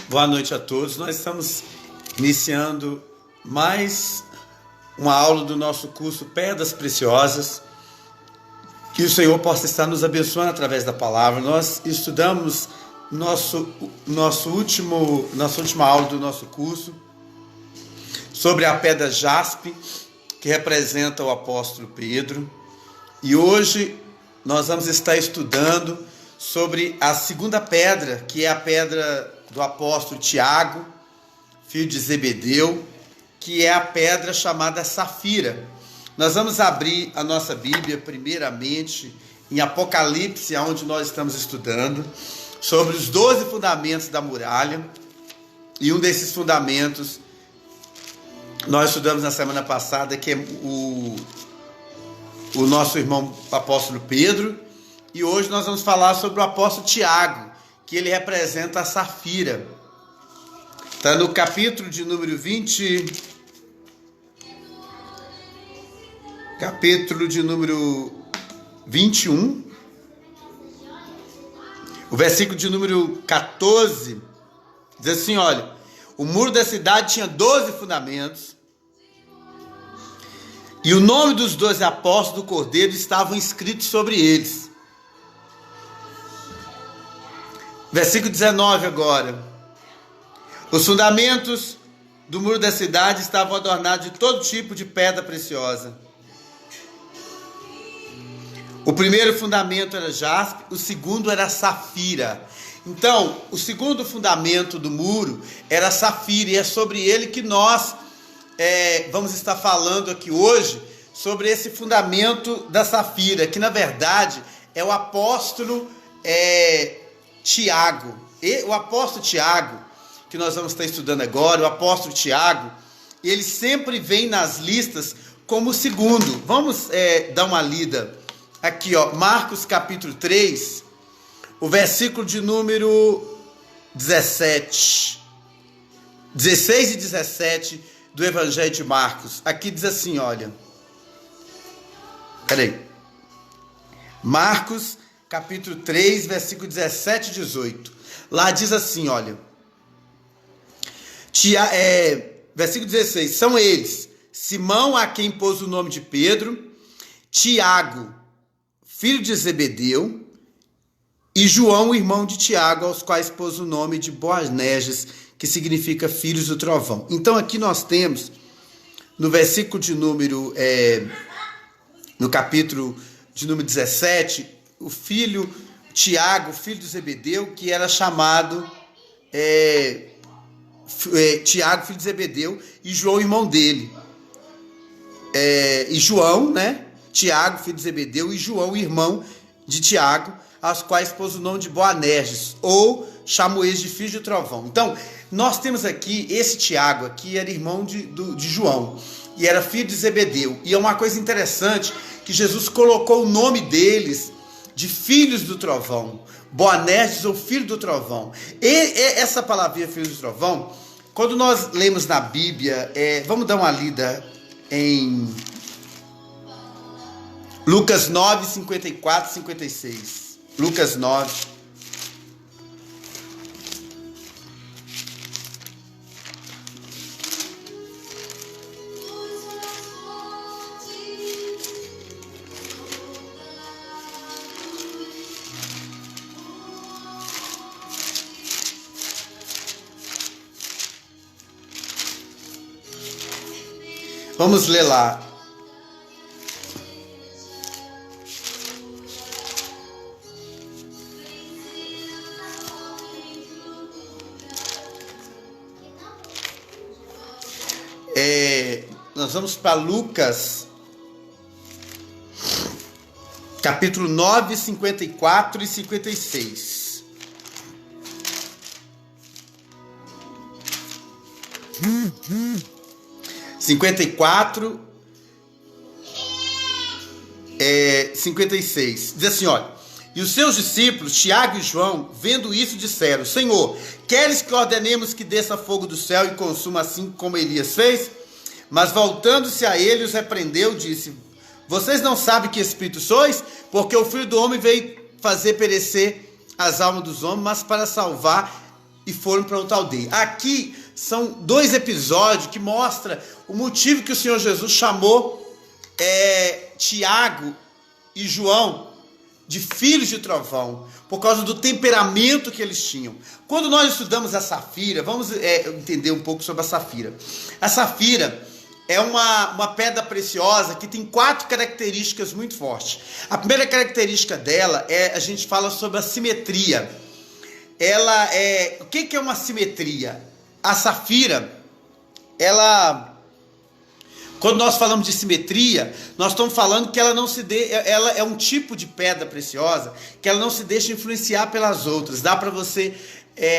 Boa noite a todos. Nós estamos iniciando mais uma aula do nosso curso Pedras Preciosas. Que o Senhor possa estar nos abençoando através da palavra. Nós estudamos nossa última aula do nosso curso sobre a pedra jaspe, que representa o apóstolo Pedro. E hoje nós vamos estar estudando sobre a segunda pedra, que é a pedra do apóstolo Tiago, filho de Zebedeu, que é a pedra chamada safira. Nós vamos abrir a nossa Bíblia, primeiramente, em Apocalipse, onde nós estamos estudando, sobre os 12 fundamentos da muralha. E um desses fundamentos, nós estudamos na semana passada, que é o nosso irmão apóstolo Pedro. E hoje nós vamos falar sobre o apóstolo Tiago, que ele representa a safira. Está no capítulo de número 20... Capítulo de número 21, o versículo de número 14, diz assim, olha, o muro da cidade tinha 12 fundamentos, e o nome dos 12 apóstolos do Cordeiro estavam escritos sobre eles. Versículo 19 agora, os fundamentos do muro da cidade estavam adornados de todo tipo de pedra preciosa. O primeiro fundamento era jaspe, o segundo era safira. Então, o segundo fundamento do muro era safira, e é sobre ele que nós vamos estar falando aqui hoje, sobre esse fundamento da safira, que na verdade é o apóstolo Tiago. E o apóstolo Tiago, que nós vamos estar estudando agora, o apóstolo Tiago, ele sempre vem nas listas como o segundo. Vamos dar uma lida aqui, ó, Marcos capítulo 3, o versículo de número 16 e 17 do Evangelho de Marcos. Aqui diz assim, olha. Peraí. Marcos capítulo 3, versículo 17 e 18. Lá diz assim, olha. Versículo 16. São eles, Simão, a quem pôs o nome de Pedro, Tiago, filho de Zebedeu, e João, irmão de Tiago, aos quais pôs o nome de Boanerges, que significa filhos do trovão. Então aqui nós temos, no versículo de número, no capítulo de número 17, o filho Tiago, filho de Zebedeu, que era chamado Tiago, filho de Zebedeu, e João, irmão dele. E João, né? Tiago, filho de Zebedeu, e João, irmão de Tiago, aos quais pôs o nome de Boanerges, ou chamou eles de filho de trovão. Então, nós temos aqui, esse Tiago aqui era irmão de João, e era filho de Zebedeu. E é uma coisa interessante, que Jesus colocou o nome deles de filhos do trovão, Boanerges, ou filho do trovão. E essa palavrinha filho do trovão, quando nós lemos na Bíblia, vamos dar uma lida em Lucas 9, 54 e 56. Lucas 9. Vamos ler lá. Nós vamos para Lucas, capítulo 9, 54 e 56. Cinquenta e 56. Diz assim, olha. E os seus discípulos, Tiago e João, vendo isso, disseram, Senhor, queres que ordenemos que desça fogo do céu e consuma assim como Elias fez? Mas voltando-se a ele, os repreendeu, disse, vocês não sabem que espírito sois? Porque o Filho do Homem veio fazer perecer as almas dos homens, mas para salvar e foram para outra aldeia. Aqui são 2 episódios que mostram o motivo que o Senhor Jesus chamou Tiago e João de filhos de trovão, por causa do temperamento que eles tinham. Quando nós estudamos a safira, vamos entender um pouco sobre a safira. A safira é uma pedra preciosa que tem 4 características muito fortes. A primeira característica dela a gente fala sobre a simetria. O que é uma simetria? A safira, quando nós falamos de simetria, nós estamos falando que ela é um tipo de pedra preciosa que ela não se deixa influenciar pelas outras. Dá para você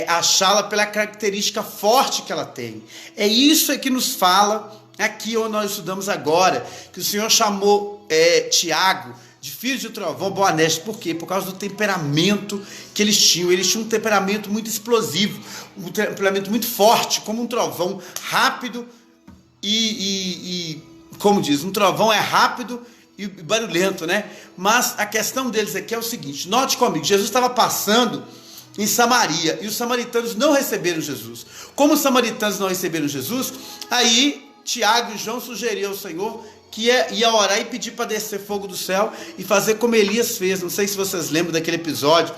achá-la pela característica forte que ela tem. É isso que nos fala aqui onde nós estudamos agora, que o Senhor chamou Tiago de filhos de trovão, Boanerges. Por quê? Por causa do temperamento que eles tinham. Eles tinham um temperamento muito explosivo, um temperamento muito forte, como um trovão rápido como diz, um trovão é rápido e barulhento, né? Mas a questão deles aqui é o seguinte, note comigo, Jesus estava passando em Samaria e os samaritanos não receberam Jesus. Como os samaritanos não receberam Jesus, aí Tiago e João sugeriram ao Senhor que ia orar e pedir para descer fogo do céu e fazer como Elias fez. Não sei se vocês lembram daquele episódio,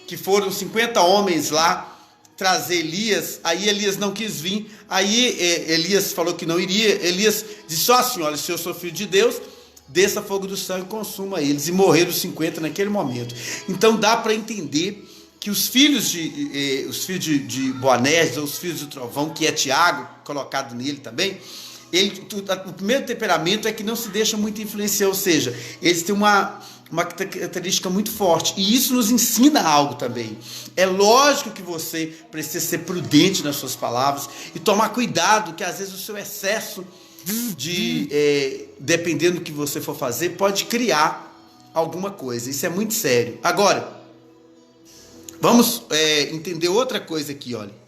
que foram 50 homens lá trazer Elias, aí Elias não quis vir, aí Elias falou que não iria, Elias disse assim, olha, se eu sou filho de Deus, desça fogo do céu e consuma eles, e morreram os 50 naquele momento. Então dá para entender que os filhos de Boanerges, ou os filhos do trovão, que é Tiago, colocado nele também, o primeiro temperamento é que não se deixa muito influenciar, ou seja, eles têm uma característica muito forte, e isso nos ensina algo também. É lógico que você precisa ser prudente nas suas palavras e tomar cuidado, que às vezes o seu excesso dependendo do que você for fazer, pode criar alguma coisa. Isso é muito sério. Agora, vamos entender outra coisa aqui, olha.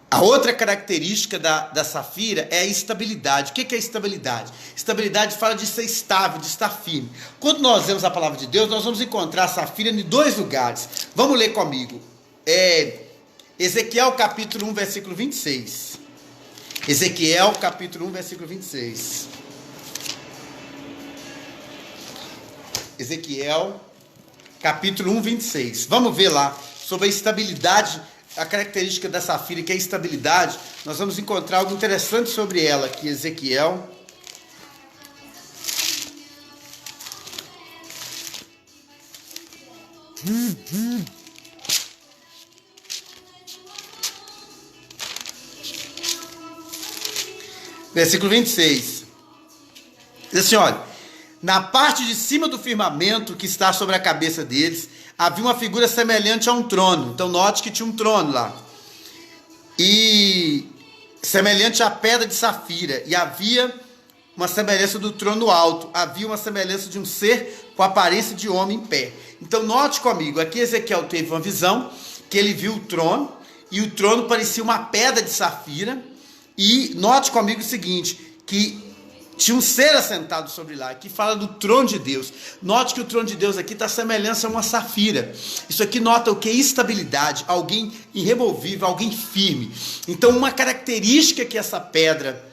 A outra característica da safira é a estabilidade. O que é estabilidade? Estabilidade fala de ser estável, de estar firme. Quando nós lemos a palavra de Deus, nós vamos encontrar a safira em 2 lugares. Vamos ler comigo. Ezequiel capítulo 1, versículo 26. Ezequiel capítulo 1, versículo 26. Ezequiel capítulo 1, 26. Vamos ver lá sobre a estabilidade. A característica da safira, que é a estabilidade, nós vamos encontrar algo interessante sobre ela aqui, Ezequiel. Versículo 26. Diz assim, olha, na parte de cima do firmamento que está sobre a cabeça deles, havia uma figura semelhante a um trono. Então note que tinha um trono lá. E semelhante à pedra de safira. E havia uma semelhança do trono alto. Havia uma semelhança de um ser com a aparência de homem em pé. Então note comigo, aqui Ezequiel teve uma visão, que ele viu o trono, e o trono parecia uma pedra de safira. E note comigo o seguinte, que tinha um ser assentado sobre lá, que fala do trono de Deus. Note que o trono de Deus aqui está semelhança a uma safira. Isso aqui nota o que? Estabilidade, alguém irremovível, alguém firme. Então uma característica que essa pedra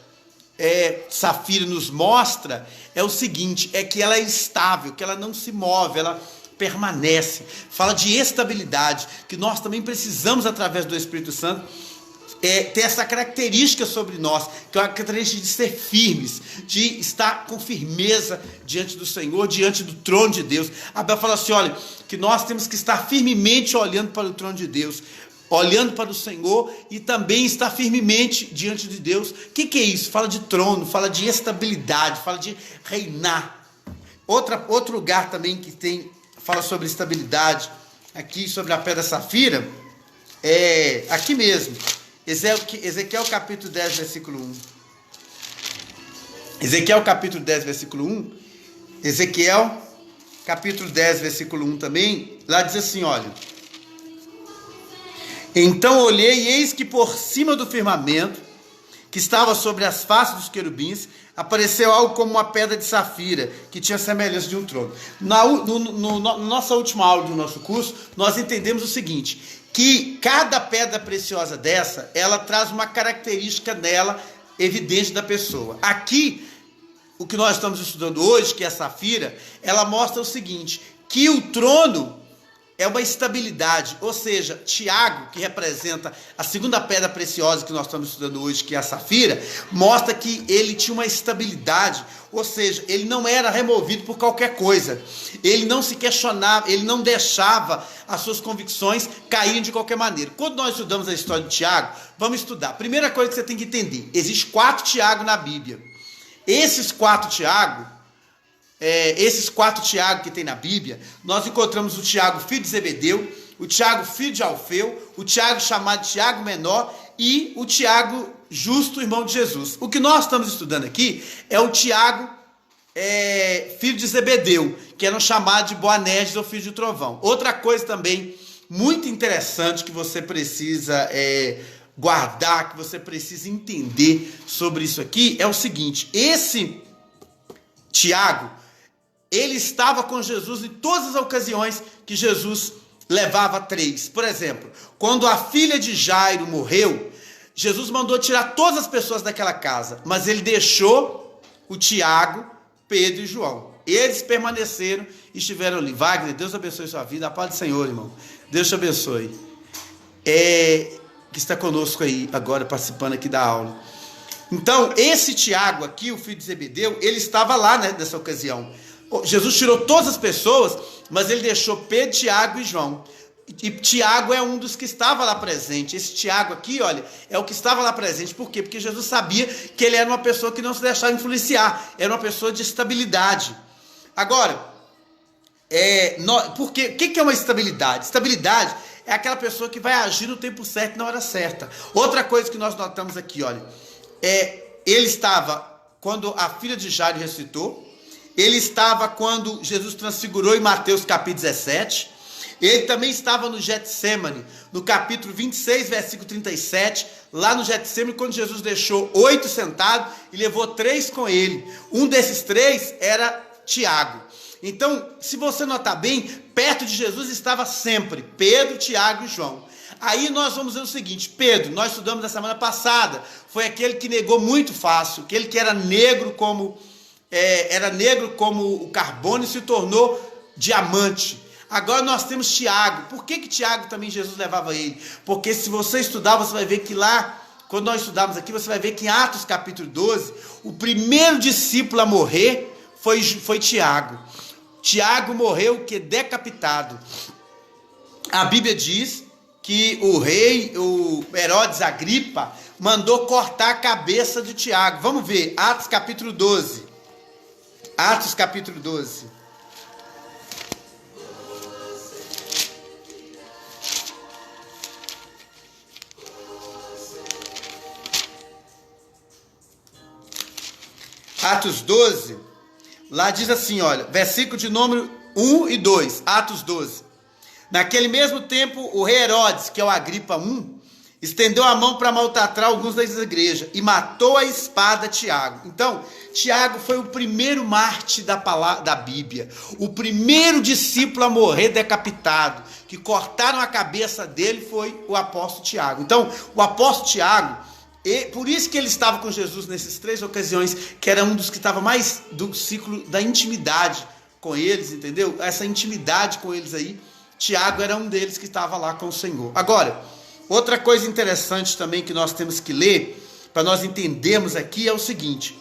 safira nos mostra é o seguinte, é que ela é estável, que ela não se move, ela permanece. Fala de estabilidade, que nós também precisamos, através do Espírito Santo, ter essa característica sobre nós, que é uma característica de ser firmes, de estar com firmeza diante do Senhor, diante do trono de Deus. A Bíblia fala assim, olha, que nós temos que estar firmemente olhando para o trono de Deus, olhando para o Senhor e também estar firmemente diante de Deus. O que é isso? Fala de trono, fala de estabilidade, fala de reinar. Outro lugar também que fala sobre estabilidade, aqui sobre a pedra safira, aqui mesmo. Ezequiel capítulo 10, versículo 1. Ezequiel capítulo 10, versículo 1. Ezequiel capítulo 10, versículo 1 também. Lá diz assim, olha. Então olhei e eis que por cima do firmamento, que estava sobre as faces dos querubins, apareceu algo como uma pedra de safira, que tinha semelhança de um trono. Na nossa última aula do nosso curso, nós entendemos o seguinte, que cada pedra preciosa dessa, ela traz uma característica nela evidente da pessoa. Aqui, o que nós estamos estudando hoje, que é a safira, ela mostra o seguinte, que o trono é uma estabilidade, ou seja, Tiago, que representa a segunda pedra preciosa que nós estamos estudando hoje, que é a safira, mostra que ele tinha uma estabilidade, ou seja, ele não era removido por qualquer coisa, ele não se questionava, ele não deixava as suas convicções caírem de qualquer maneira. Quando nós estudamos a história de Tiago, vamos estudar. Primeira coisa que você tem que entender, existe 4 Tiago na Bíblia. Esses 4 Tiago que tem na Bíblia, nós encontramos o Tiago, filho de Zebedeu, o Tiago, filho de Alfeu, o Tiago chamado Tiago Menor e o Tiago justo, irmão de Jesus. O que nós estamos estudando aqui é o Tiago, filho de Zebedeu, que era chamado de Boanerges ou filho de Trovão. Outra coisa também muito interessante que você precisa guardar, que você precisa entender sobre isso aqui, é o seguinte, esse Tiago, ele estava com Jesus em todas as ocasiões que Jesus levava 3. Por exemplo, quando a filha de Jairo morreu, Jesus mandou tirar todas as pessoas daquela casa, mas ele deixou o Tiago, Pedro e João. Eles permaneceram e estiveram ali. Wagner, Deus abençoe sua vida. A paz do Senhor, irmão. Deus te abençoe. Que está conosco aí agora, participando aqui da aula. Então, esse Tiago aqui, o filho de Zebedeu, ele estava lá, né, nessa ocasião. Jesus tirou todas as pessoas, mas ele deixou Pedro, Tiago e João. E Tiago é um dos que estava lá presente. Esse Tiago aqui, olha, é o que estava lá presente. Por quê? Porque Jesus sabia que ele era uma pessoa que não se deixava influenciar. Era uma pessoa de estabilidade. Agora, o que é uma estabilidade? Estabilidade é aquela pessoa que vai agir no tempo certo e na hora certa. Outra coisa que nós notamos aqui, olha, ele estava quando a filha de Jairo ressuscitou. Ele estava quando Jesus transfigurou em Mateus capítulo 17. Ele também estava no Getsemane, no capítulo 26, versículo 37. Lá no Getsemane, quando Jesus deixou 8 sentados e levou 3 com ele. Um desses 3 era Tiago. Então, se você notar bem, perto de Jesus estava sempre Pedro, Tiago e João. Aí nós vamos ver o seguinte, Pedro, nós estudamos na semana passada, foi aquele que negou muito fácil, aquele que era negro como o carbono e se tornou diamante. Agora nós temos Tiago. Por que Tiago também Jesus levava ele? Porque se você estudar, você vai ver que lá, quando nós estudamos aqui, você vai ver que em Atos capítulo 12, o primeiro discípulo a morrer foi Tiago. Tiago morreu decapitado. A Bíblia diz que o rei, o Herodes Agripa, mandou cortar a cabeça de Tiago. Vamos ver, Atos capítulo 12. Atos capítulo 12. Atos 12, lá diz assim, olha, versículo de número 1 e 2, Atos 12. Naquele mesmo tempo, o rei Herodes, que é o Agripa I, estendeu a mão para maltratar alguns da igreja e matou a espada Tiago. Então, Tiago foi o primeiro mártir da Bíblia, o primeiro discípulo a morrer decapitado, que cortaram a cabeça dele foi o apóstolo Tiago. Então, o apóstolo Tiago, por isso que ele estava com Jesus nessas 3 ocasiões, que era um dos que estava mais do ciclo da intimidade com eles, entendeu? Essa intimidade com eles aí, Tiago era um deles que estava lá com o Senhor. Agora, outra coisa interessante também que nós temos que ler, para nós entendermos aqui, é o seguinte,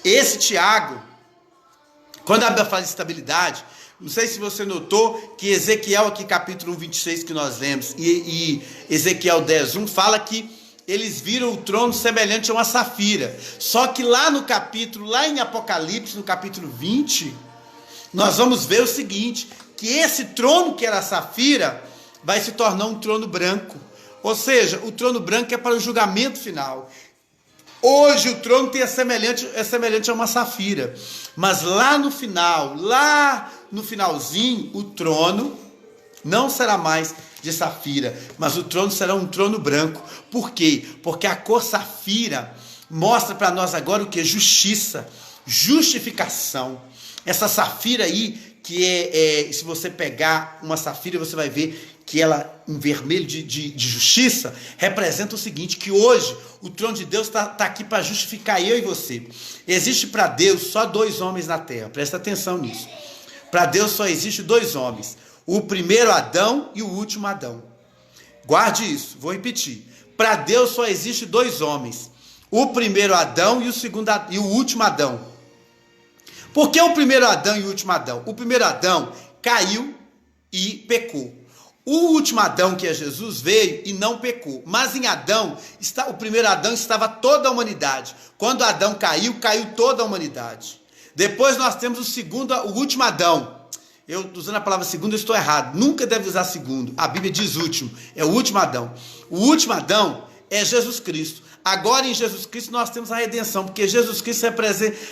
esse Tiago, quando a Bíblia fala de estabilidade, não sei se você notou que Ezequiel aqui capítulo 1, 26 que nós lemos e Ezequiel 10, 1 fala que eles viram o trono semelhante a uma safira. Só que lá no capítulo, lá em Apocalipse, no capítulo 20, nós vamos ver o seguinte, que esse trono que era a safira vai se tornar um trono branco. Ou seja, o trono branco é para o julgamento final. Hoje o trono é semelhante a uma safira. Mas lá no final, lá no finalzinho, o trono não será mais de safira, mas o trono será um trono branco. Por quê? Porque a cor safira mostra para nós agora o que? Justiça, justificação. Essa safira aí, que se você pegar uma safira, você vai ver que ela em vermelho de justiça, representa o seguinte, que hoje o trono de Deus está aqui para justificar eu e você. Existe para Deus só 2 homens na terra, presta atenção nisso. Para Deus só existe 2 homens, o primeiro Adão e o último Adão. Guarde isso, vou repetir. Para Deus só existe 2 homens, o primeiro Adão e o último Adão. Por que o primeiro Adão e o último Adão? O primeiro Adão caiu e pecou. O último Adão, que é Jesus, veio e não pecou. Mas em Adão, o primeiro Adão estava toda a humanidade. Quando Adão caiu, caiu toda a humanidade. Depois nós temos o último Adão. Eu, usando a palavra segundo, eu estou errado. Nunca deve usar segundo. A Bíblia diz último. É o último Adão. O último Adão é Jesus Cristo. Agora em Jesus Cristo nós temos a redenção, porque Jesus Cristo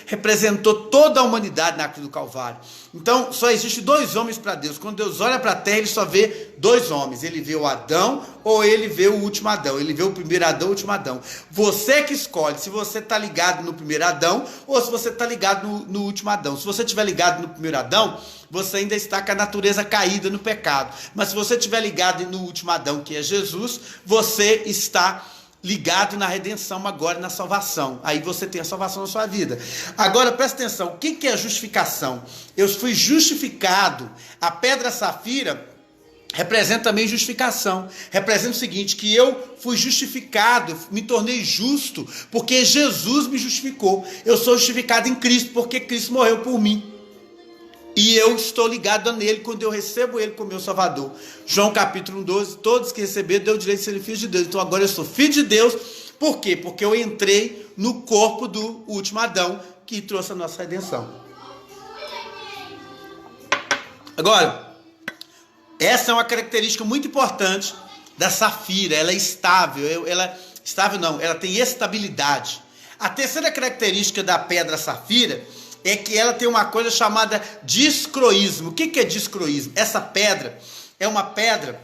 representou toda a humanidade na cruz do Calvário. Então só existe 2 homens para Deus. Quando Deus olha para a terra, ele só vê 2 homens. Ele vê o Adão ou ele vê o último Adão. Ele vê o primeiro Adão ou o último Adão. Você que escolhe se você está ligado no primeiro Adão ou se você está ligado no último Adão. Se você estiver ligado no primeiro Adão, você ainda está com a natureza caída no pecado. Mas se você estiver ligado no último Adão, que é Jesus, você está ligado na redenção agora, na salvação. Aí você tem a salvação na sua vida. Agora, presta atenção, o que é justificação? Eu fui justificado. A pedra safira representa também justificação. Representa o seguinte, que eu fui justificado, me tornei justo, porque Jesus me justificou. Eu sou justificado em Cristo, porque Cristo morreu por mim. E eu estou ligado nele quando eu recebo ele como meu Salvador. João capítulo 12, todos que receberam deu o direito de serem filhos de Deus. Então agora eu sou filho de Deus. Por quê? Porque eu entrei no corpo do último Adão, que trouxe a nossa redenção. Agora, essa é uma característica muito importante da safira. Ela é estável. Ela tem estabilidade. A terceira característica da pedra safira é que ela tem uma coisa chamada discroísmo. O que é discroísmo? Essa pedra é uma pedra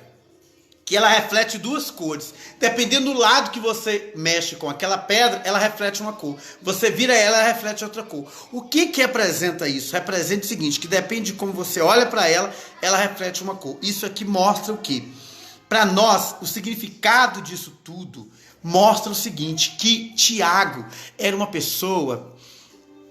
que ela reflete 2 cores. Dependendo do lado que você mexe com aquela pedra, ela reflete uma cor. Você vira ela reflete outra cor. O que representa isso? Representa o seguinte, que depende de como você olha para ela, ela reflete uma cor. Isso aqui mostra o quê? Para nós, o significado disso tudo mostra o seguinte, que Tiago era uma pessoa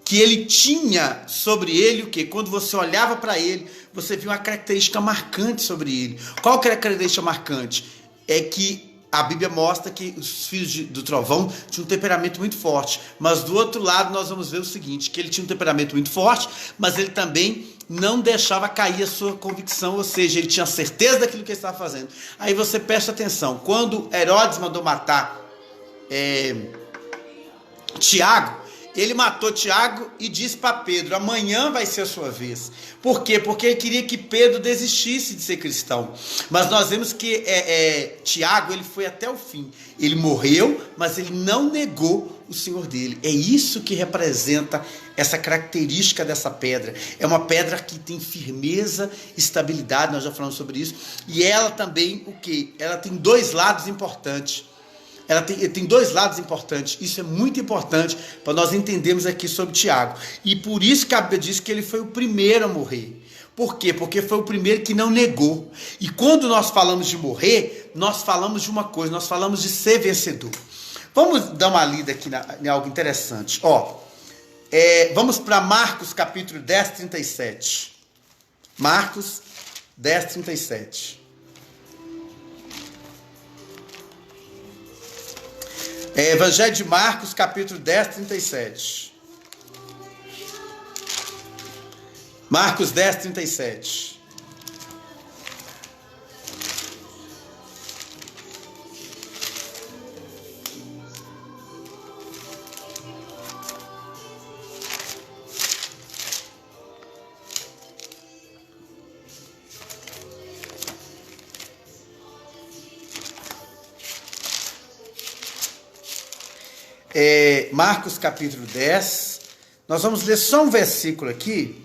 que ele tinha sobre ele o quê? Quando você olhava para ele, você viu uma característica marcante sobre ele. Qual que é a característica marcante? É que a Bíblia mostra que os filhos do trovão tinham um temperamento muito forte. Mas do outro lado nós vamos ver o seguinte, que ele tinha um temperamento muito forte, mas ele também não deixava cair a sua convicção, ou seja, ele tinha certeza daquilo que ele estava fazendo. Aí você presta atenção, quando Herodes mandou matar Tiago, ele matou Tiago e disse para Pedro, amanhã vai ser a sua vez. Por quê? Porque ele queria que Pedro desistisse de ser cristão. Mas nós vemos que Tiago, ele foi até o fim. Ele morreu, mas ele não negou o Senhor dele. É isso que representa essa característica dessa pedra. É uma pedra que tem firmeza, estabilidade, nós já falamos sobre isso. E ela também, o quê? Ela tem 2 lados importantes. Ela tem 2 lados importantes. Isso é muito importante para nós entendermos aqui sobre Tiago. E por isso que a Bíblia diz que ele foi o primeiro a morrer. Por quê? Porque foi o primeiro que não negou. E quando nós falamos de morrer, nós falamos de uma coisa, nós falamos de ser vencedor. Vamos dar uma lida aqui em algo interessante. Vamos para Marcos capítulo 10, 37. Marcos 10, 37. Evangelho de Marcos, capítulo 10, 37. Marcos 10, 37. Marcos capítulo 10, nós vamos ler só um versículo aqui.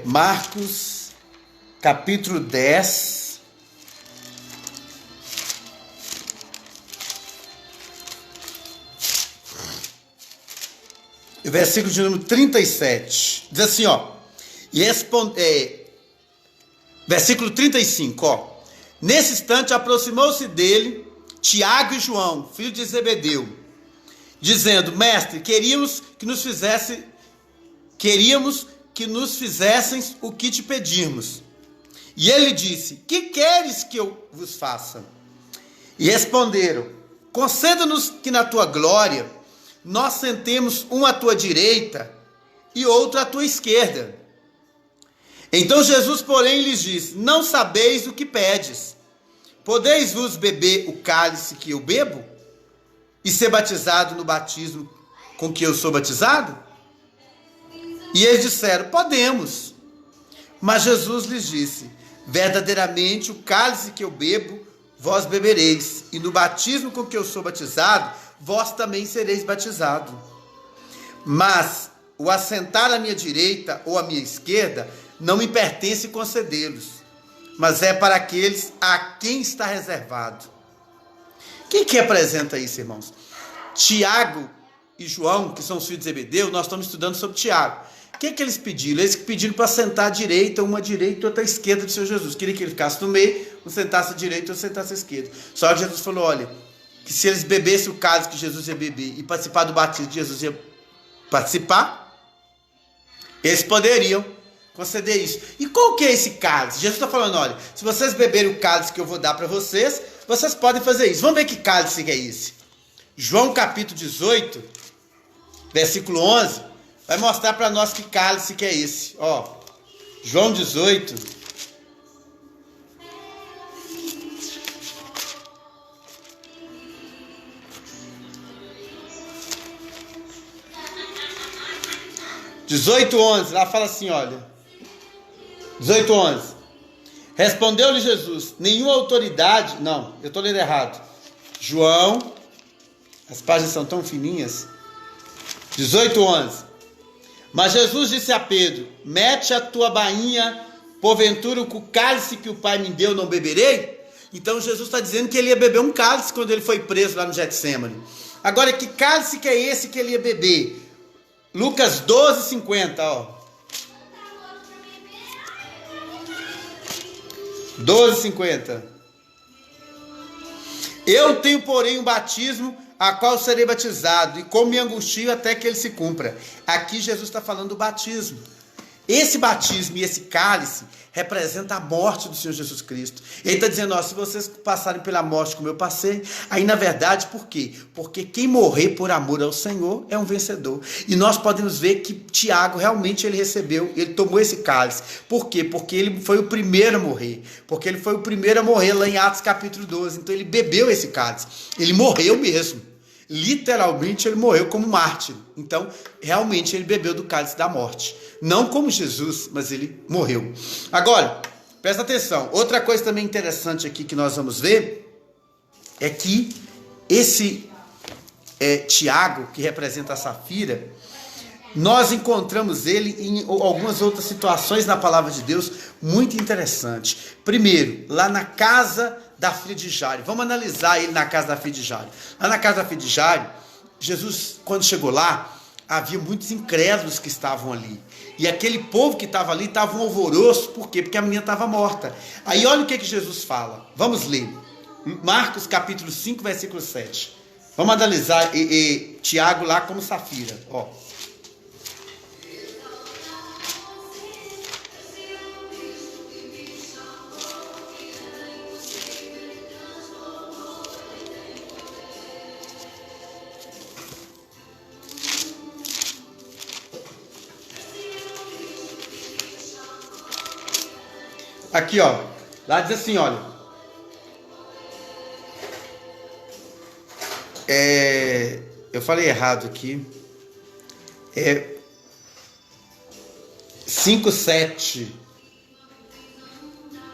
Marcos, capítulo 10. Versículo de número 37. Diz assim, ó. Versículo 35, ó. Nesse instante aproximou-se dele Tiago e João, filho de Zebedeu, dizendo: Mestre, queríamos que nos fizessem o que te pedirmos. E ele disse: Que queres que eu vos faça? E responderam: Conceda-nos que na tua glória nós sentemos um à tua direita e outro à tua esquerda. Então Jesus, porém, lhes disse: Não sabeis o que pedes. Podeis-vos beber o cálice que eu bebo? E ser batizado no batismo com que eu sou batizado? E eles disseram: Podemos. Mas Jesus lhes disse: Verdadeiramente o cálice que eu bebo, vós bebereis, e no batismo com que eu sou batizado, vós também sereis batizados. Mas o assentar à minha direita ou à minha esquerda não me pertence concedê-los, mas é para aqueles a quem está reservado. Quem que representa isso, irmãos? Tiago e João, que são os filhos de Zebedeu. Nós estamos estudando sobre Tiago. O que eles pediram? Eles pediram para sentar à direita, uma à direita e outra à esquerda do Senhor Jesus. Queria que ele ficasse no meio, um sentasse à direita e outro sentasse à esquerda. Só que Jesus falou: olha, que se eles bebessem o cálice que Jesus ia beber e participar do batismo que Jesus ia participar, eles poderiam conceder isso. E qual que é esse cálice? Jesus está falando: olha, se vocês beberem o cálice que eu vou dar para vocês, vocês podem fazer isso. Vamos ver que cálice que é esse. João capítulo 18, versículo 11, vai mostrar para nós que cálice que é esse. Ó, João 18, lá fala assim, olha. 18:11. Respondeu-lhe Jesus: Nenhuma autoridade... Não, eu estou lendo errado. João, as páginas são tão fininhas. 18:11. Mas Jesus disse a Pedro: Mete a tua bainha, porventura o cálice que o Pai me deu não beberei? Então Jesus está dizendo que ele ia beber um cálice quando ele foi preso lá no Getsêmani. Agora, que cálice que é esse que ele ia beber? Lucas 12:50, ó. 12:50. Eu tenho, porém, um batismo a qual serei batizado, e como me angustio até que ele se cumpra. Aqui Jesus está falando do batismo. Esse batismo e esse cálice representa a morte do Senhor Jesus Cristo. Ele está dizendo: ó, se vocês passarem pela morte como eu passei, aí na verdade, por quê? Porque quem morrer por amor ao Senhor é um vencedor. E nós podemos ver que Tiago realmente ele recebeu, ele tomou esse cálice. Por quê? Porque ele foi o primeiro a morrer. Porque ele foi o primeiro a morrer lá em Atos capítulo 12. Então ele bebeu esse cálice. Ele morreu mesmo. Literalmente ele morreu como mártir. Então realmente ele bebeu do cálice da morte. Não como Jesus, mas ele morreu. Agora, presta atenção. Outra coisa também interessante aqui que nós vamos ver é que esse Tiago, que representa a Safira, nós encontramos ele em algumas outras situações na palavra de Deus muito interessantes. Primeiro, lá na casa da filha de Jairo. Vamos analisar ele na casa da filha de Jairo. Lá na casa da filha de Jairo, Jesus, quando chegou lá, havia muitos incrédulos que estavam ali. E aquele povo que estava ali estava um alvoroço. Por quê? Porque a menina estava morta. Aí olha o que Jesus fala. Vamos ler. Marcos capítulo 5, versículo 7. Vamos analisar Tiago lá como Safira. Ó. Aqui, ó. Lá diz assim, olha. Eu falei errado aqui. 5:7.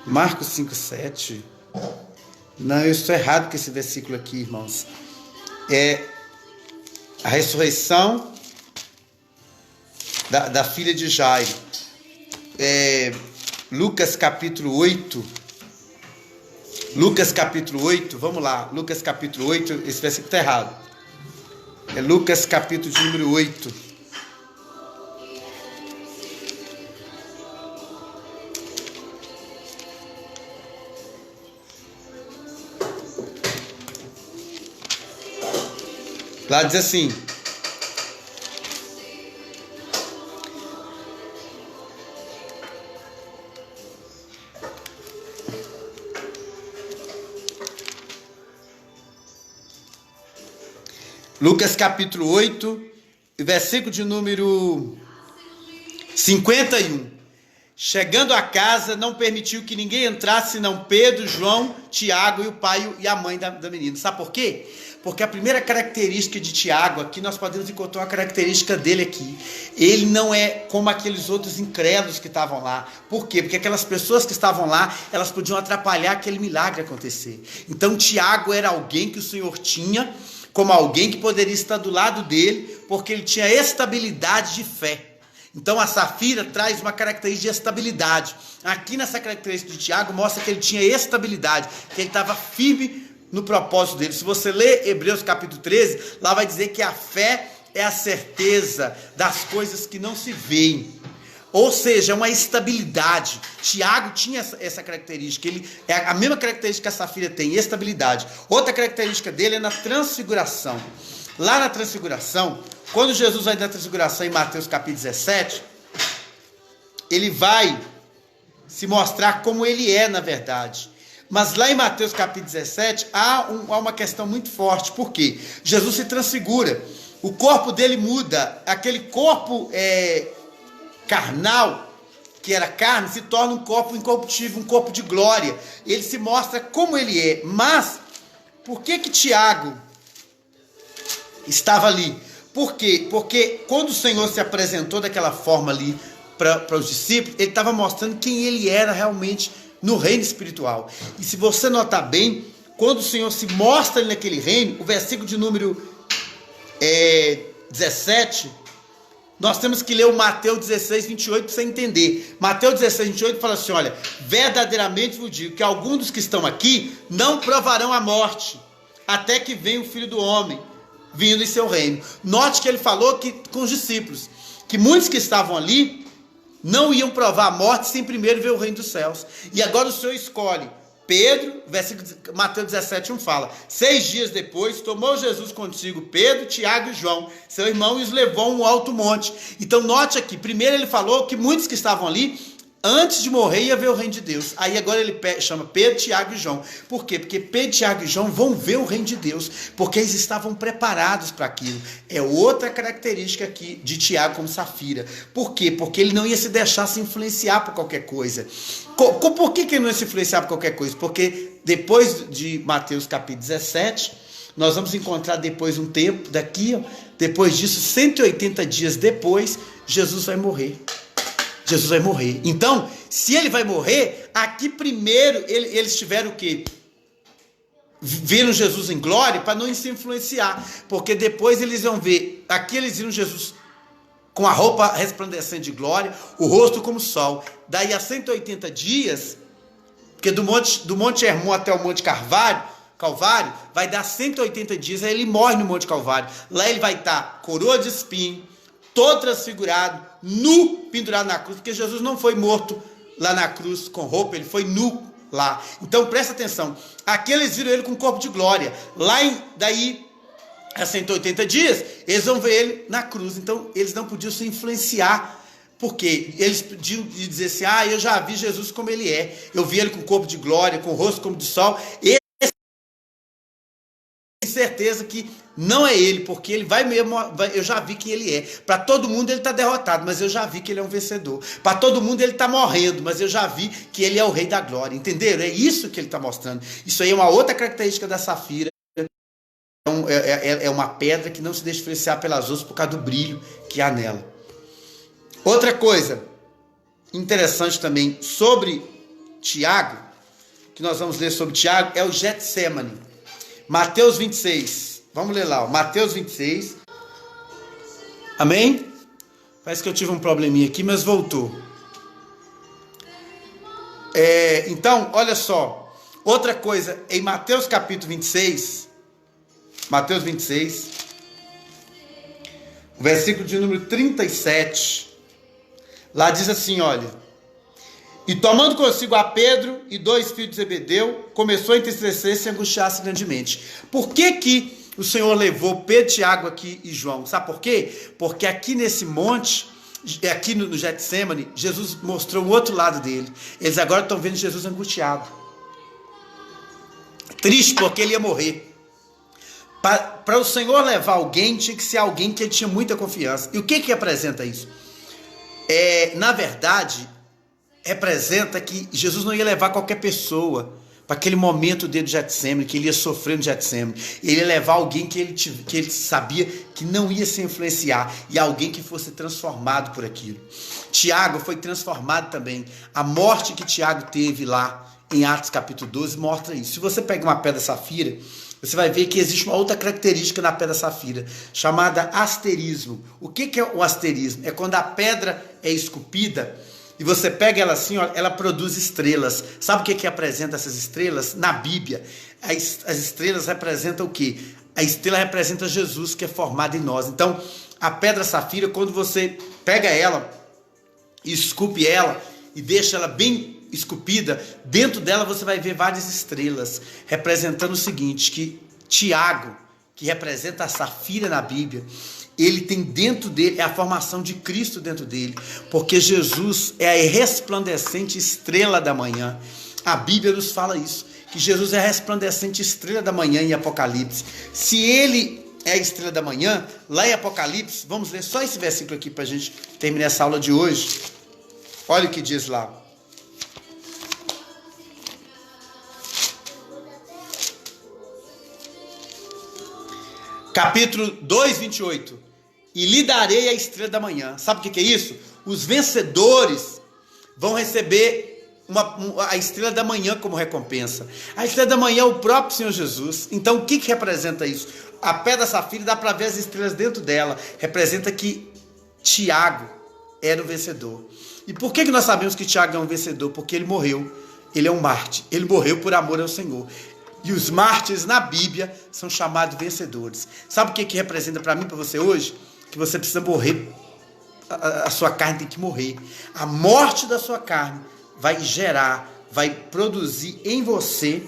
Marcos 5:7. Não, eu estou errado com esse versículo aqui, irmãos. É a ressurreição da filha de Jairo. Lucas capítulo 8. Lucas capítulo 8, vamos lá. Lucas capítulo 8, esse versículo está errado. É Lucas capítulo de número 8. Lá diz assim: Lucas capítulo 8, versículo de número 51. Chegando a casa, não permitiu que ninguém entrasse, senão Pedro, João, Tiago e o pai e a mãe da menina. Sabe por quê? Porque a primeira característica de Tiago, aqui nós podemos encontrar uma característica dele aqui. Ele não é como aqueles outros incrédulos que estavam lá. Por quê? Porque aquelas pessoas que estavam lá, elas podiam atrapalhar aquele milagre acontecer. Então Tiago era alguém que o Senhor tinha como alguém que poderia estar do lado dele, porque ele tinha estabilidade de fé. Então a Safira traz uma característica de estabilidade. Aqui nessa característica de Tiago mostra que ele tinha estabilidade, que ele estava firme no propósito dele. Se você ler Hebreus capítulo 13, lá vai dizer que a fé é a certeza das coisas que não se veem. Ou seja, é uma estabilidade. Tiago tinha essa característica. Ele é a mesma característica que a Safira tem, estabilidade. Outra característica dele é na transfiguração. Lá na transfiguração, quando Jesus vai na transfiguração em Mateus capítulo 17, ele vai se mostrar como ele é na verdade. Mas lá em Mateus capítulo 17 há uma questão muito forte. Por quê? Jesus se transfigura. O corpo dele muda. Aquele corpo carnal, que era carne, se torna um corpo incorruptível, um corpo de glória. Ele se mostra como ele é. Mas, por que Tiago estava ali? Por quê? Porque quando o Senhor se apresentou daquela forma ali para os discípulos, ele estava mostrando quem ele era realmente no reino espiritual. E se você notar bem, quando o Senhor se mostra ali naquele reino, o versículo de número 17... nós temos que ler o Mateus 16, 28 para você entender. Mateus 16, 28 fala assim: olha, verdadeiramente vos digo que alguns dos que estão aqui não provarão a morte, até que venha o Filho do Homem, vindo em seu reino. Note que ele falou que, com os discípulos, que muitos que estavam ali não iam provar a morte sem primeiro ver o reino dos céus. E agora o Senhor escolhe Pedro, Mateus 17, 1 fala: 6 dias depois, tomou Jesus consigo Pedro, Tiago e João, seu irmão, e os levou a um alto monte. Então note aqui, primeiro ele falou que muitos que estavam ali, antes de morrer, ia ver o reino de Deus. Aí agora ele chama Pedro, Tiago e João. Por quê? Porque Pedro, Tiago e João vão ver o reino de Deus, porque eles estavam preparados para aquilo. É outra característica aqui de Tiago como Safira. Por quê? Porque ele não ia se deixar se influenciar por qualquer coisa. Por que ele não ia se influenciar por qualquer coisa? Porque depois de Mateus capítulo 17, nós vamos encontrar depois um tempo, depois disso, 180 dias depois, Jesus vai morrer. Jesus vai morrer. Então, se ele vai morrer, aqui primeiro eles tiveram o quê? Viram Jesus em glória para não se influenciar. Porque depois eles vão ver, aqui eles viram Jesus com a roupa resplandecente de glória, o rosto como o sol. Daí a 180 dias, porque do Monte Hermon até o Monte Calvário, vai dar 180 dias, aí ele morre no Monte Calvário. Lá ele vai estar coroa de espinho, todo transfigurado, nu, pendurado na cruz, porque Jesus não foi morto lá na cruz com roupa, ele foi nu lá. Então presta atenção, aqui eles viram ele com corpo de glória, daí a 180 dias, eles vão ver ele na cruz. Então eles não podiam se influenciar, porque eles podiam dizer assim: eu já vi Jesus como ele é, eu vi ele com corpo de glória, com o rosto como de sol. Certeza que não é ele, porque ele vai mesmo, eu já vi que ele é. Para todo mundo ele está derrotado, mas eu já vi que ele é um vencedor. Para todo mundo ele está morrendo, mas eu já vi que ele é o rei da glória. Entenderam? É isso que ele está mostrando. Isso aí é uma outra característica da Safira. É uma pedra que não se deixa influenciar pelas outras por causa do brilho que há nela. Outra coisa interessante também sobre Tiago, que nós vamos ler sobre Tiago, é o Getsemane. Mateus 26, vamos ler lá, Mateus 26, amém? Parece que eu tive um probleminha aqui, mas voltou. Então, olha só. Outra coisa, em Mateus capítulo 26, Mateus 26, o versículo de número 37, lá diz assim, olha: e tomando consigo a Pedro e 2 filhos de Zebedeu, começou a entristecer e se angustiar-se grandemente. Por que o Senhor levou Pedro, Tiago aqui e João? Sabe por quê? Porque aqui nesse monte, aqui no Getsemane, Jesus mostrou o outro lado dele. Eles agora estão vendo Jesus angustiado. Triste porque ele ia morrer. Para o Senhor levar alguém, tinha que ser alguém que ele tinha muita confiança. E o que representa isso? Na verdade, representa que Jesus não ia levar qualquer pessoa para aquele momento dentro do Getsemane, que ele ia sofrer no Getsemane. Ele ia levar alguém que ele sabia que não ia se influenciar, e alguém que fosse transformado por aquilo. Tiago foi transformado também. A morte que Tiago teve lá em Atos capítulo 12 mostra isso. Se você pega uma pedra safira, você vai ver que existe uma outra característica na pedra safira, chamada asterismo. O que é o asterismo? É quando a pedra é esculpida e você pega ela assim, ó, ela produz estrelas. Sabe o que apresenta essas estrelas? Na Bíblia, as estrelas representam o quê? A estrela representa Jesus, que é formado em nós. Então, a pedra safira, quando você pega ela, esculpe ela e deixa ela bem esculpida, dentro dela você vai ver várias estrelas, representando o seguinte, que Tiago, que representa a safira na Bíblia, ele tem dentro dele, é a formação de Cristo dentro dele, porque Jesus é a resplandecente estrela da manhã. A Bíblia nos fala isso, que Jesus é a resplandecente estrela da manhã em Apocalipse. Se ele é a estrela da manhã, lá em Apocalipse, vamos ler só esse versículo aqui para a gente terminar essa aula de hoje. Olha o que diz lá. Capítulo 2, 28. E lhe darei a estrela da manhã. Sabe o que é isso? Os vencedores vão receber a estrela da manhã como recompensa. A estrela da manhã é o próprio Senhor Jesus. Então o que representa isso? A pedra safira, dá para ver as estrelas dentro dela. Representa que Tiago era o vencedor. E por que nós sabemos que Tiago é um vencedor? Porque ele morreu. Ele é um mártir. Ele morreu por amor ao Senhor. E os mártires na Bíblia são chamados vencedores. Sabe o que representa para mim, para você hoje? Que você precisa morrer. A sua carne tem que morrer. A morte da sua carne vai gerar, vai produzir em você,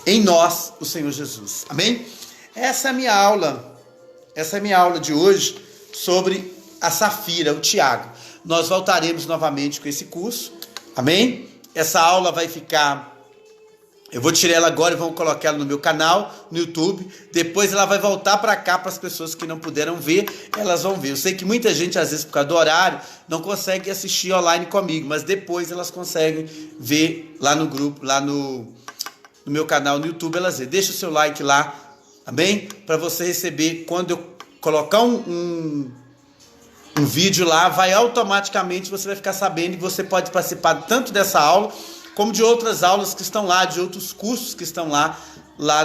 em nós, o Senhor Jesus. Amém? Essa é a minha aula. Essa é a minha aula de hoje sobre a safira, o Tiago. Nós voltaremos novamente com esse curso. Amém? Essa aula vai ficar... Eu vou tirar ela agora e vou colocar ela no meu canal, no YouTube. Depois ela vai voltar para cá para as pessoas que não puderam ver, elas vão ver. Eu sei que muita gente, às vezes, por causa do horário, não consegue assistir online comigo, mas depois elas conseguem ver lá no grupo, lá no meu canal no YouTube, elas vê. Deixa o seu like lá, amém? Para você receber, quando eu colocar um vídeo lá, vai automaticamente, você vai ficar sabendo que você pode participar tanto dessa aula, como de outras aulas que estão lá, de outros cursos que estão lá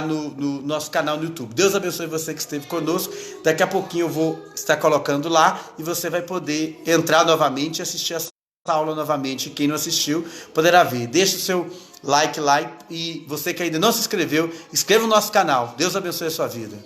no nosso canal no YouTube. Deus abençoe você que esteve conosco. Daqui a pouquinho eu vou estar colocando lá e você vai poder entrar novamente e assistir essa aula novamente. Quem não assistiu poderá ver. Deixa o seu like lá e você que ainda não se inscreveu, inscreva no nosso canal. Deus abençoe a sua vida.